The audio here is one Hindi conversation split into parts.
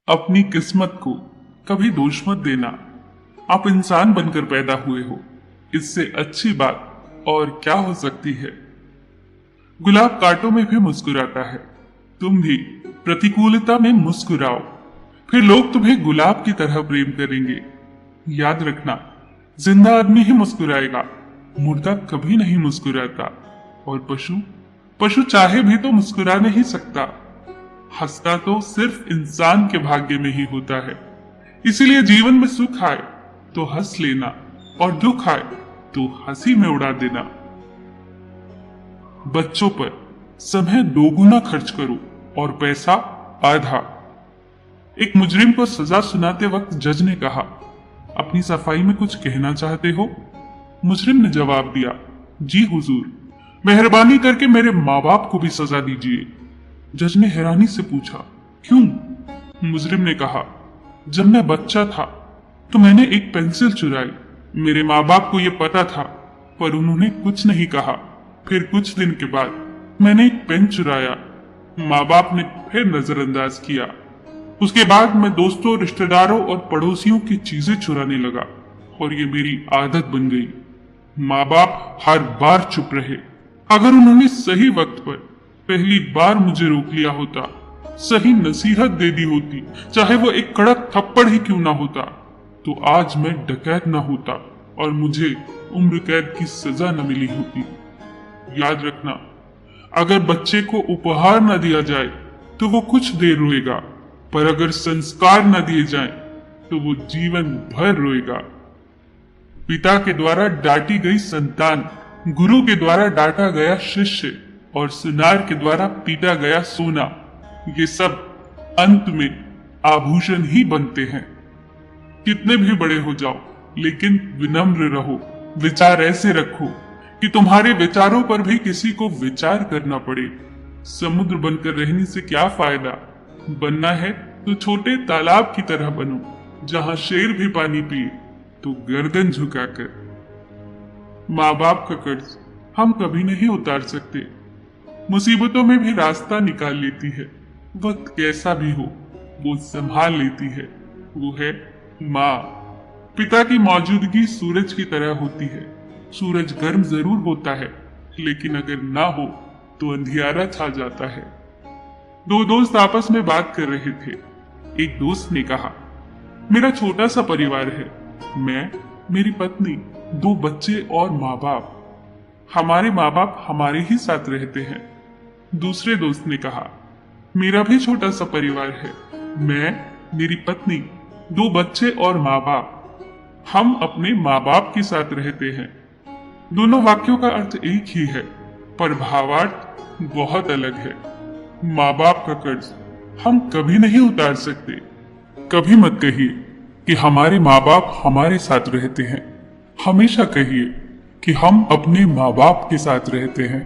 अपनी किस्मत को कभी दोष मत देना। आप इंसान बनकर पैदा हुए हो, इससे अच्छी बात और क्या हो सकती है। गुलाब कांटों में भी मुस्कुराता है, तुम भी प्रतिकूलता में मुस्कुराओ, फिर लोग तुम्हें गुलाब की तरह प्रेम करेंगे। याद रखना, जिंदा आदमी ही मुस्कुराएगा, मुर्दा कभी नहीं मुस्कुराता। और पशु चाहे भी तो मुस्कुरा नहीं सकता। हंसना तो सिर्फ इंसान के भाग्य में ही होता है। इसीलिए जीवन में सुख आए तो हंस लेना और दुख आए तो हंसी में उड़ा देना। बच्चों पर समय दोगुना खर्च करो और पैसा आधा। एक मुजरिम को सजा सुनाते वक्त जज ने कहा, अपनी सफाई में कुछ कहना चाहते हो? मुजरिम ने जवाब दिया, जी हुजूर, मेहरबानी करके मेरे माँ बाप को भी सजा दीजिए। जज ने हैरानी से पूछा, क्यों? मुजरिम ने कहा, जब मैं बच्चा था तो मैंने एक पेंसिल चुराई। मेरे माँ बाप को यह पता था पर उन्होंने कुछ नहीं कहा। फिर कुछ दिन के बाद मैंने एक पेन चुराया, माँ बाप ने फिर नजरअंदाज किया। उसके बाद मैं दोस्तों, रिश्तेदारों और पड़ोसियों की चीजें चुराने लगा और ये मेरी आदत बन गई। माँ बाप हर बार चुप रहे। अगर उन्होंने सही वक्त पर पहली बार मुझे रोक लिया होता, सही नसीहत दे दी होती, चाहे वो एक कड़क थप्पड़ ही क्यों ना होता, तो आज मैं डकैत ना होता और मुझे उम्र कैद की सजा न मिली होती। याद रखना, अगर बच्चे को उपहार न दिया जाए तो वो कुछ देर रोएगा, पर अगर संस्कार न दिए जाएं तो वो जीवन भर रोएगा। पिता के द्वारा डांटी गई संतान, गुरु के द्वारा डांटा गया शिष्य और सुनार के द्वारा पीटा गया सोना, ये सब अंत में आभूषण ही बनते हैं। कितने भी बड़े हो जाओ लेकिन विनम्र रहो। विचार ऐसे रखो कि तुम्हारे विचारों पर भी किसी को विचार करना पड़े। समुद्र बनकर रहने से क्या फायदा? बनना है तो छोटे तालाब की तरह बनो, जहां शेर भी पानी पिए तो गर्दन झुकाकर। माँ बाप का कर्ज हम कभी नहीं उतार सकते। मुसीबतों में भी रास्ता निकाल लेती है। वक्त कैसा भी हो वो संभाल लेती है। वो है माँ। पिता की मौजूदगी सूरज की तरह होती है। सूरज गर्म जरूर होता है, लेकिन अगर ना हो तो अंधियारा छा जाता है। दो दोस्त आपस में बात कर रहे थे। एक दोस्त ने कहा, मेरा छोटा सा परिवार है, मैं, मेरी पत्नी, 2 बच्चे और माँ बाप। हमारे माँ बाप हमारे ही साथ रहते हैं। दूसरे दोस्त ने कहा, मेरा भी छोटा सा परिवार है, मैं, मेरी पत्नी, 2 बच्चे और माँ बाप। हम अपने माँ बाप के साथ रहते हैं। दोनों वाक्यों का अर्थ एक ही है, पर भावार्थ बहुत अलग है। माँ बाप का कर्ज हम कभी नहीं उतार सकते। कभी मत कहिए कि हमारे माँ बाप हमारे साथ रहते हैं। हमेशा कहिए कि हम अपने माँ बाप के साथ रहते हैं।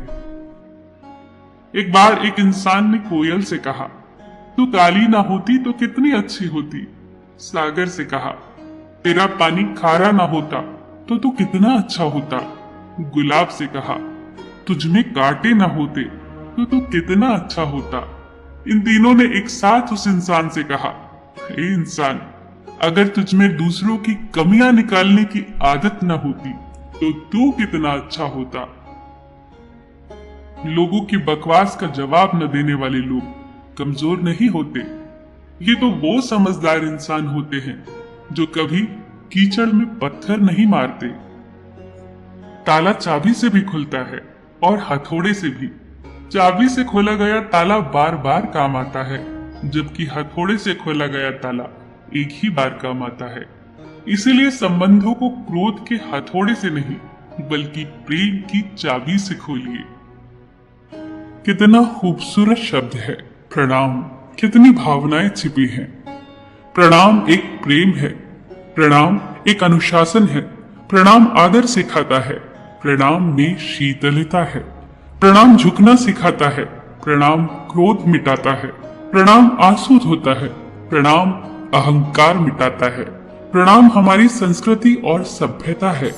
एक बार एक इंसान ने कोयल से कहा, तू काली ना होती तो कितनी अच्छी होती। सागर से कहा, तेरा पानी खारा ना होता तो तू कितना अच्छा होता। गुलाब से कहा, तुझमें कांटे ना होते तो तू कितना अच्छा होता। इन तीनों ने एक साथ उस इंसान से कहा, हे इंसान, अगर तुझमें दूसरों की कमियां निकालने की आदत न होती तो तू कितना अच्छा होता। लोगों की बकवास का जवाब न देने वाले लोग कमजोर नहीं होते। ये तो वो समझदार इंसान होते हैं जो कभी कीचड़ में पत्थर नहीं मारते। ताला चाबी से भी खुलता है और हथौड़े से भी। चाबी से खोला गया ताला बार बार काम आता है, जबकि हथौड़े से खोला गया ताला एक ही बार काम आता है। इसीलिए संबंधों को क्रोध के हथौड़े से नहीं, बल्कि प्रेम की चाबी से खोलिए। कितना खूबसूरत शब्द है प्रणाम। कितनी भावनाएं छिपी हैं। प्रणाम एक प्रेम है। प्रणाम एक अनुशासन है। प्रणाम आदर सिखाता है। प्रणाम में शीतलता है। प्रणाम झुकना सिखाता है। प्रणाम क्रोध मिटाता है। प्रणाम आंसू धोता है। प्रणाम अहंकार मिटाता है। प्रणाम हमारी संस्कृति और सभ्यता है।